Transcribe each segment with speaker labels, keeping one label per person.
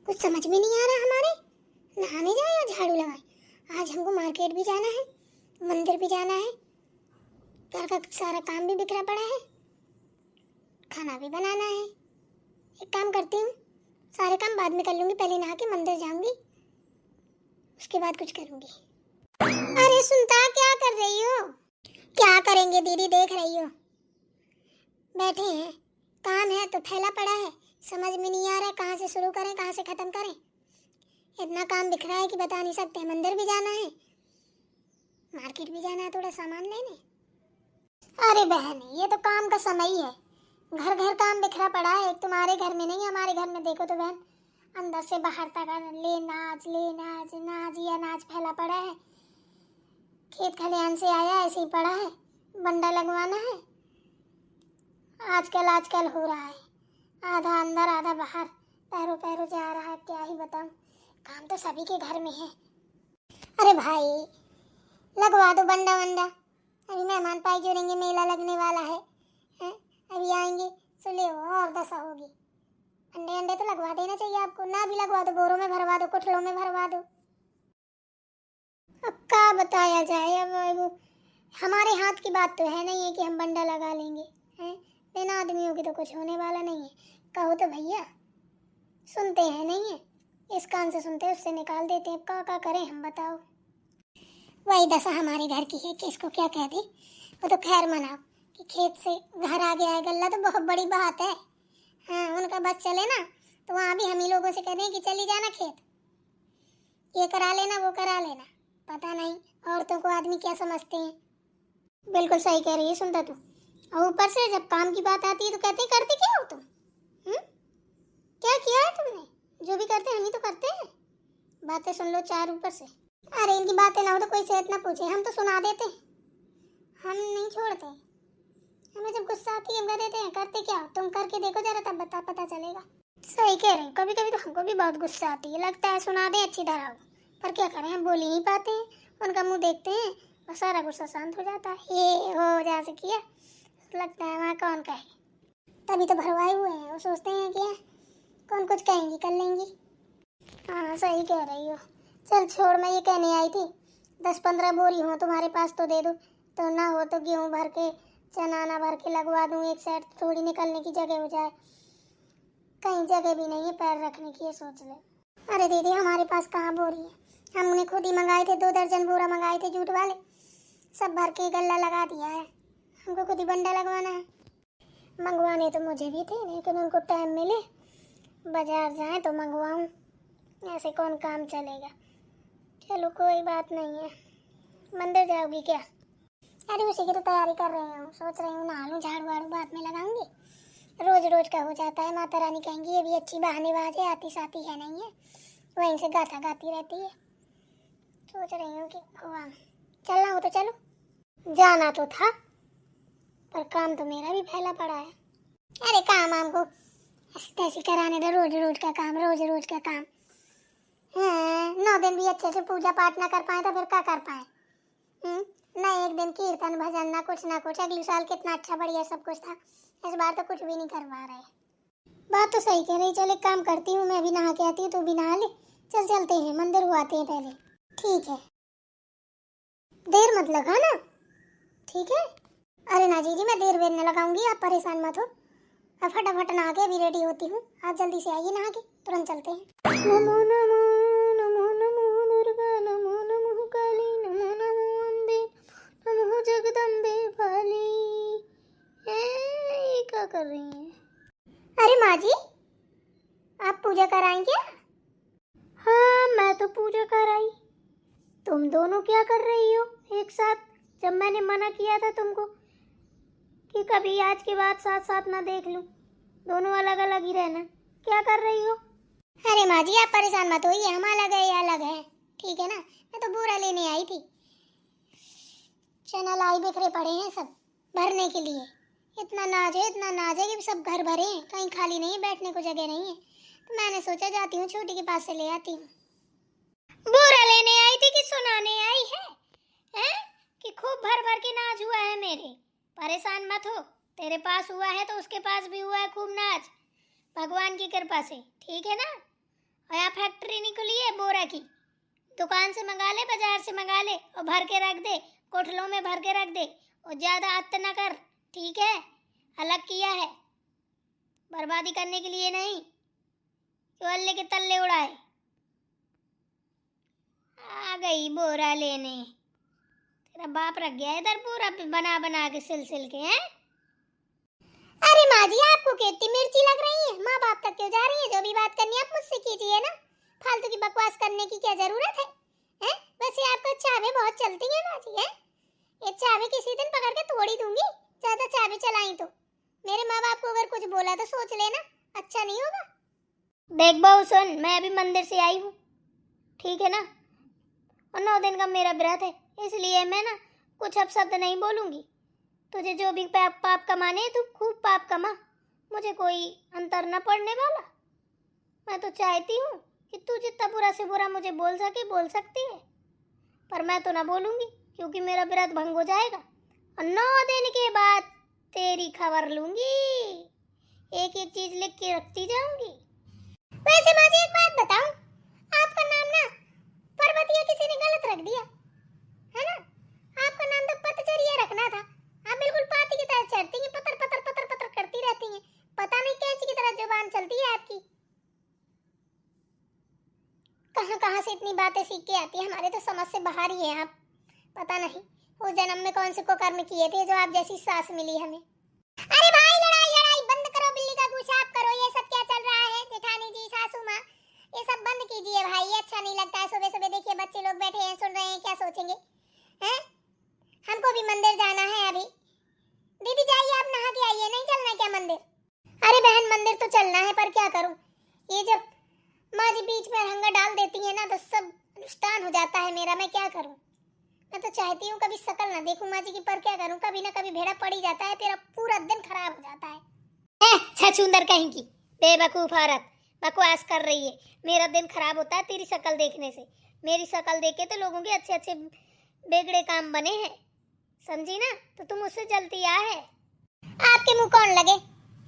Speaker 1: कुछ समझ में नहीं आ रहा हमारे, नहाने जाए या झाड़ू लगाए। आज हमको मार्केट भी जाना है, मंदिर भी जाना है, घर का सारा काम भी बिखरा पड़ा है, खाना भी बनाना है। एक काम करती हूँ, सारे काम बाद में कर लूंगी, पहले नहा के मंदिर जाऊंगी, उसके बाद कुछ करूंगी। अरे सुनता, क्या कर रही हो? क्या करेंगे दीदी, देख रही हो बैठे हैं, काम है तो फैला पड़ा है, समझ में नहीं आ रहा है कहाँ से शुरू करें कहाँ से खत्म करें। इतना काम बिखरा है कि बता नहीं सकते। मंदिर भी जाना है, मार्केट भी जाना है थोड़ा सामान लेने। अरे बहन, ये तो काम का समय ही है, घर घर काम बिखरा पड़ा है। एक तुम्हारे घर में नहीं, हमारे घर में देखो तो बहन, अंदर से बाहर तक ले नाच नाच या नाच फैला पड़ा है। खेत खलियान से आया ऐसे ही पड़ा है, बंडा लगवाना है। आजकल हो रहा है, आधा अंदर आधा बाहर, पैरों पैरों जा रहा है। क्या ही बताऊं, काम तो सभी के घर में है। अरे भाई, लगवा दो बंडा वंडा, अभी मेहमान पाई जोड़ेंगे, मेला लगने वाला है, हैं? अभी आएंगे तो ले और दशा होगी। अंडे अंडे तो लगवा देना चाहिए आपको, ना भी लगवा दो, बोरों में भरवा दो, कुठलों में भरवा दो। अब क्या बताया जाए, अब हमारे हाथ की बात तो है नहीं है कि हम बंडा लगा लेंगे, हैं? बिना आदमियों की तो कुछ होने वाला नहीं है। कहो तो भैया सुनते हैं नहीं है, इस कान से सुनते उससे निकाल देते हैं। क्या करें हम, बताओ। वही दशा हमारे घर की है कि इसको क्या कह दे। वो तो खैर मनाओ कि खेत से घर आ गया है गल्ला, तो बहुत बड़ी बात है। हाँ, उनका बस चले ना तो वहाँ भी हम ही लोगों से कह दें कि चली जाना खेत, ये करा लेना वो करा लेना। पता नहीं औरतों को आदमी क्या समझते हैं। बिल्कुल सही कह रही है सुनता तू। और ऊपर से जब काम की बात आती है तो कहते करते क्या हो तुम? क्या किया है तुमने? जो भी करते हैं हम ही तो करते हैं, बातें सुन लो चार ऊपर से। अरे इनकी बातें ना हो तो कोई सेहत ना पूछे, हम तो सुना देते हैं, हम नहीं छोड़ते। हमें जब गुस्सा आती है हम कह देते हैं करते क्या हो तुम, करके देखो जरा, तब पता चलेगा। सही कह रहे हैं, कभी कभी तो हमको भी बहुत गुस्सा आती है, लगता है सुना दें अच्छी तरह, पर क्या करें, हम बोल ही नहीं पाते हैं। उनका मुंह देखते हैं और सारा गुस्सा शांत हो जाता है। ये हो जहाँ से किया, लगता है वहाँ कौन कहे, तभी तो भरवाए हुए हैं। वो सोचते हैं कि कौन कुछ कहेंगी कर लेंगी। हाँ सही कह रही हो। चल छोड़, मैं ये कहने आई थी, 10-15 बोरी हो तुम्हारे पास तो दे दो, तो ना हो तो गेहूँ भर के चना ना भर के लगवा दूँ, एक साइड थोड़ी निकलने की जगह हो जाए। कहीं जगह भी नहीं है पैर रखने की, ये सोच ले। अरे दीदी हमारे पास कहाँ बोरी है, हमने खुद ही मंगाए थे, 2 दर्जन बोरा मंगाए थे जूट वाले, सब भर के गल्ला लगा दिया है। हमको खुद ही बंडा लगवाना है। मंगवाने तो मुझे भी थे, लेकिन उनको टाइम मिले, बाजार जाए तो मंगवाऊँ, ऐसे कौन काम चलेगा। चलो कोई बात नहीं है। मंदिर जाओगी क्या? अरे उसी की तो तैयारी कर रही हूँ, सोच रही हूँ नहा लूँ, झाड़ू वाड़ू बाद में लगाऊंगी। रोज रोज का हो जाता है, माता रानी कहेंगी ये भी अच्छी बहानेबाज है, आती साथी है नहीं है, वहीं से गाथा गाती रहती है। सोच रही हूँ कि हुआ चलना हो तो चलो। जाना तो था, पर काम तो मेरा भी फैला पड़ा है। अरे काम हमको ऐसी तैसी कराने दो, रोज रोज का काम, रोज रोज का काम। हाँ, 9 दिन भी अच्छे से पूजा पाठ ना कर पाए तो फिर क्या कर पाए? ना एक दिन कीर्तन भजन, ना कुछ। अगले साल कितना अच्छा बढ़िया सब कुछ था, इस बार तो कुछ भी नहीं करवा रहे। बात तो सही कह रही। चल एक काम करती हूँ, मैं भी नहा के आती हूँ, तू भी नहा ले, चल चलते हैं मंदिर हुआ आते हैं पहले। ठीक है, देर मत लगा ना, ठीक है? अरे ना जीजी, मैं देर न लगाऊंगी, आप परेशान मत हो। मैं फटाफट नहा के अभी रेडी होती हूँ, आप जल्दी से आइए, नहा के तुरंत चलते हैं। नमो नमो नमो नमो दुर्गा, नमो नमो काली, नमो नमो अम्बे, नमो जगदम्बे वाली। ये क्या कर रही हैं? अरे माँ जी, आप पूजा कराएं क्या? हाँ मैं तो पूजा कराई, तुम दोनों क्या कर रही हो एक साथ? जब मैंने मना किया था तुमको कि कभी आज के बाद साथ साथ ना देख लूं, दोनों अलग अलग ही रहना, क्या कर रही हो? अरे माँ जी आप परेशान मत होइए, हम अलग है या अलग है, ठीक है ना? मैं तो बोरा लेने आई थी, चना लाई बिखरे पड़े हैं सब भरने के लिए। इतना नाज है कि सब घर भरे हैं, कहीं खाली नहीं है, बैठने को जगह नहीं है, तो मैंने सोचा जाती हूँ छोटी के पास से ले आती हूँ। बोरा लेने आई थी कि सुनाने आई है, हैं? कि खूब भर भर के नाज हुआ है मेरे, परेशान मत हो, तेरे पास हुआ है तो उसके पास भी हुआ है खूब नाज, भगवान की कृपा से, ठीक है ना? और यहाँ फैक्ट्री नहीं खुली है बोरा की, दुकान से मंगा ले, बाजार से मंगा ले और भर के रख दे, कोठलों में भर के रख दे और ज्यादा अत न कर, ठीक है? अलग किया है, बर्बादी करने के लिए नहीं कि अल्ले के तल्ले उड़ाए। आ गई बोरा लेने, तेरा बाप रख गया इधर बोरा बना बना के सिल सिल के, हैं? अरे माँ जी, आपको कितनी मिर्ची लग रही है? माँ बाप तक क्यों जा रही है? जो भी बात करनी है आप मुझसे कीजिए ना, फालतू की बकवास करने की क्या जरूरत है? हैं? वैसे आपको चाबे बहुत चलती है माँ जी, हैं? ये चाबे किसी दिन पकड़ के तोड़ ही दूंगी, ज्यादा चाबे चलाई तो। मेरे माँ बाप को अगर कुछ बोला तो सोच लेना, अच्छा नहीं होगा। देख बहू सुन, मैं अभी मंदिर से आई हूँ, ठीक है ना? और 9 दिन का मेरा व्रत है, इसलिए मैं ना कुछ अपशब्द नहीं बोलूंगी। तुझे जो भी पाप कमाने तू खूब पाप कमा, मुझे कोई अंतर न पड़ने वाला। मैं तो चाहती हूँ कि तू जितना बुरा से बुरा मुझे बोल सके बोल सकती है, पर मैं तो ना बोलूंगी क्योंकि मेरा व्रत भंग हो जाएगा और 9 दिन के बाद तेरी खबर लूंगी, एक एक चीज लिख के रखती जाऊंगी। वैसे माँ जी एक बात बताऊं, आपका नाम ना पर्वतिया किसी ने गलत रख दिया है ना? आपका नाम तो पतचरिया रखना था। आप बिल्कुल पाती की तरह चढ़ती हैं, पतर पतर पतर पतर करती रहती हैं, पता नहीं कैंची की तरह जुबान चलती है आपकी। कहाँ कहाँ से इतनी बातें सीख के आती है, हमारे तो समझ से बाहर ही है आप। पता नहीं उस जन्म में कौन से को कर्म किए थे जो आप जैसी सास मिली हमें। अरे भाई, लड़ाई लड़ाई बंद करो, बिल्ली का गुस्सा आप करो। ये सब क्या चल रहा है जेठानी जी, सासू माँ, ये सब बंद कीजिए भाई, ये अच्छा नहीं लगता है। सुबह सुबह देखिए बच्चे लोग बैठे हैं सुन रहे हैं, क्या सोचेंगे? हैं? हमको भी मंदिर जाना है अभी। दीदी जाइए आप नहा के आइए, नहीं चलना क्या मंदिर? अरे बहन मंदिर तो चलना है, पर क्या करूं, ये जब माँ जी बीच में हंगा डाल देती है ना तो सब अनुष्ठान हो जाता है मेरा, मैं क्या करूं? मैं तो चाहती हूँ कभी शकल ना देखूं माँ जी की, पर क्या करूं, कभी ना कभी भेड़ा पड़ ही जाता है, फिर पूरा दिन खराब हो जाता है। छछूंदर कहीं की बेवकूफ औरत, बकवास कर रही है। मेरा दिन खराब होता है तेरी शकल देखने से, मेरी शकल देख के तो लोगों के अच्छे अच्छे बेगड़े काम बने हैं, समझी ना? तो तुम उससे जलती आ है। आपके मुंह कौन लगे,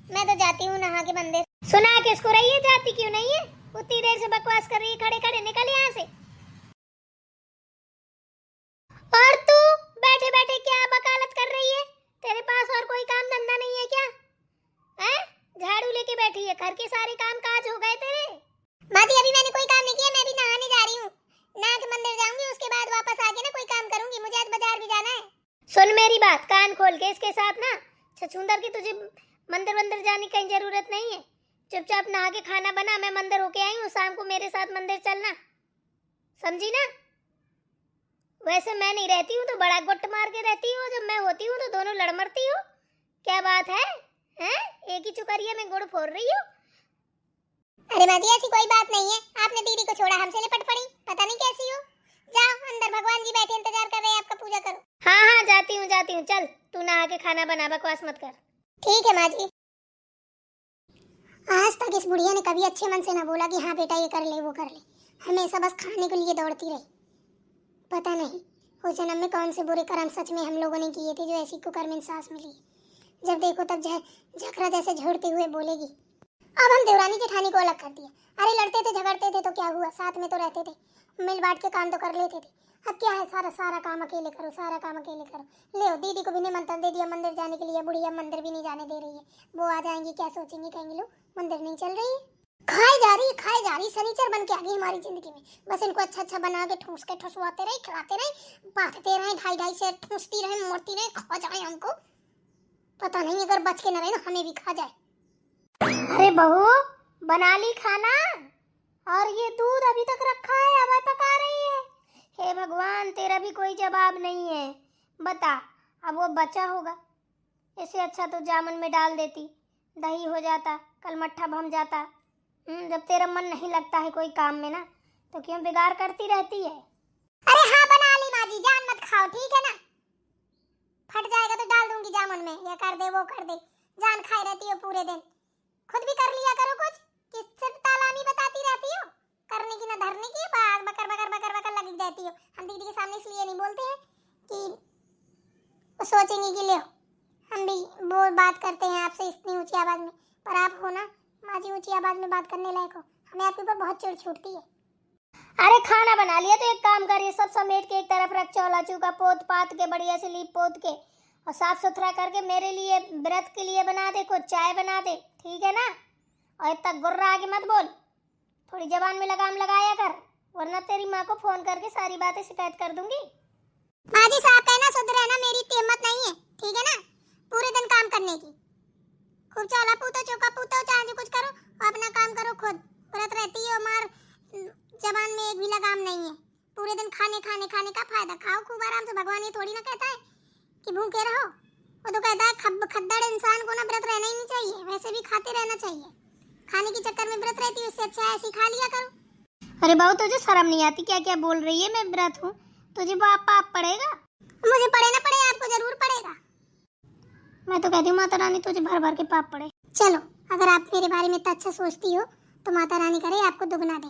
Speaker 1: मैं तो जाती हूँ नहा के मंदिर। सुना के उसको रही है, जाती क्यों नहीं है? उतनी देर से बकवास कर रही है, खड़े खड़े निकल यहाँ से। और तू बैठे बैठे क्या वकालत कर रही है? तेरे पास और कोई काम धंधा नहीं है क्या? हैं? झाड़ू लेके बैठी है, घर के सारे काम काज हो गए तेरे? माँ जी अभी मैंने कोई काम नहीं किया, मैं भी नहाने जा रही हूँ, नहा के मंदिर जाऊंगी, उसके बाद वापस आके ना कोई काम करूंगी, मुझे आज बाजार भी जाना है। सुन मेरी बात कान खोल के, इसके साथ ना छछूंदर की तुझे मंदिर वंदिर जाने की कहीं जरूरत नहीं है। चुपचाप नहा के खाना बना, मैं मंदिर होके आई हूँ, शाम को मेरे साथ मंदिर चलना, समझी ना? वैसे मैं नहीं रहती हूँ तो बड़ा गुट मार के रहती हूँ, जब मैं होती हूँ तो दोनों लड़ मरती हो। क्या बात है? हैं? एक ही चुकरिया में गुड़ फोड़ रही हो। अरे माँ जी ऐसी कोई बात नहीं है, आपने दीदी को छोड़ा हमसे लिपट पड़ी, पता नहीं कैसी हो। जाओ अंदर, भगवान जी बैठे इंतजार कर रहे हैं आपका, पूजा करो। हाँ हाँ जाती हूँ, चल तू नहा के खाना बना, बकवास मत कर। ठीक है माँ जी। आज तक इस बुढ़िया ने कभी अच्छे मन से ना बोला कि हाँ बेटा ये कर ले वो कर ले, हमेशा बस खाने के लिए दौड़ती रही। पता नहीं उस जन्म में कौन से बुरे कर्म सच में हम लोगों ने किए थे जो ऐसी कुकर्म सास मिली। जब देखो तब झकरा जैसे झोड़ते हुए बोलेगी। अब हम देवरानी जेठानी को अलग कर दिया। अरे लड़ते थे झगड़ते थे तो क्या हुआ, साथ में तो रहते थे, मिल बांट के काम तो कर लेते थे। अब क्या है, सारा काम अकेले करो, सारा काम अकेले करो। ले दीदी को भी निमंत्रण दे दिया मंदिर जाने के लिए, बुढ़िया मंदिर भी नहीं जाने दे रही है। वो आ जाएंगी क्या सोचेंगे, कहेंगे लो मंदिर नहीं चल रही है। खाए जा रही सनीचर बन के आ गई हमारी जिंदगी में। बस इनको अच्छा अच्छा बना के ठूस के ठुसवाते रहे, खिलाते रहे, बांटते रहे, ढाई ढाई से ठूसती रहे, मरती रहे, खा जाए हमको। पता नहीं अगर बच के न रहे ना हमें भी खा जाए। अरे बहू बना ली खाना, और ये दूध अभी तक रखा है, अब पका रही है। हे भगवान तेरा भी कोई जवाब नहीं है, बता अब वो बचा होगा, इससे अच्छा तो जामुन में डाल देती, दही हो जाता, कल मट्ठा भम जाता। जब तेरा मन नहीं लगता है कोई काम में ना तो क्यों बिगाड़ करती रहती है? अरे हाँ बना ली माँ जी, जान मत खाओ ठीक है ना, फट जाएगा तो डाल दूंगी जामुन में, ये कर दे वो कर दे, जान खाए रहती हो पूरे दिन। खुद भी कर लिया करो कुछ, कि सिर्फ तालामी बताती रहती हो, करने की ना धरने की, बस बकर बकर बकर बकर लगी रहती हो। हम दीदी के सामने इसलिए नहीं बोलते हैं कि वो सोचेंगे कि ले हम भी वो बात करते हैं आपसे इतनी ऊंची आवाज में, पर आप हो ना माँ जी ऊंची आवाज में बात करने लायक हो, हमें आपके ऊपर बहुत चिढ़ छूटती है। अरे खाना बना लिया तो एक काम करिए, सब समेट के एक तरफ रख, चौला चूका पोत पात के बढ़िया से लीप पोत के और साफ सुथरा करके मेरे लिए व्रत के लिए बना दे, कुछ चाय बना दे, ठीक है ना। और इतना गुर्रा आगे मत बोल, थोड़ी जबान में लगाम लगाया कर, वरना तेरी माँ को फोन करके सारी बातें शिकायत कर दूंगी। माँ जी साहब कहना शुद्ध रहना मेरी इतनी हिम्मत नहीं है, ठीक है ना। पूरे दिन काम करने की, खूब चौला पूतो चौका पूतो चाहे कुछ करो और अपना काम करो खुद। व्रत रहती है और मार जबान में एक भी लगाम नहीं है। पूरे दिन खाने का फायदा, खाओ खूब आराम से। भगवान ये थोड़ी ना कहता है कि भूखे रहो, वो तो कहता है खद्दड़ इंसान को ना व्रत रहना ही नहीं चाहिए, वैसे भी खाते रहना चाहिए। खाने के चक्कर में व्रत रहती है, उससे अच्छा ऐसे खा लिया करो। अरे बहू तुझे शर्म नहीं आती क्या? क्या बोल रही है? मैं व्रत हूँ, तुझे पाप पड़ेगा। मुझे पड़े ना पड़े, आपको जरूर पड़ेगा। मैं तो कहती हूँ माता रानी तुझे भर भर के पाप पड़े। चलो, अगर आप मेरे बारे में इतना अच्छा सोचती हो तो माता रानी करे आपको दुगना दे।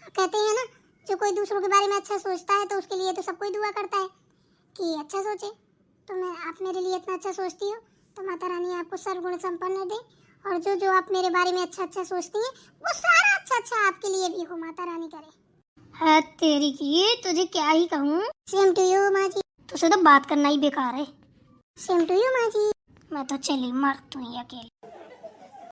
Speaker 1: कहते हैं ना, जो कोई दूसरों के बारे में अच्छा सोचता है तो उसके लिए तो सब कोई दुआ करता है कि अच्छा सोचे। तो मैं, आप मेरे लिए इतना अच्छा सोचती हो तो माता रानी आपको सर्वगुण संपन्न दे, और जो जो आप मेरे बारे में अच्छा सोचती हैं वो सारा अच्छा आपके लिए भी हो, माता रानी करे। है तेरी की, तुझे क्या ही कहूँ। सेम टू यू माँ जी। तुझसे तो बात करना ही बेकार है। सेम टू यू माँ जी। मैं तो चली मर तू ही अकेले।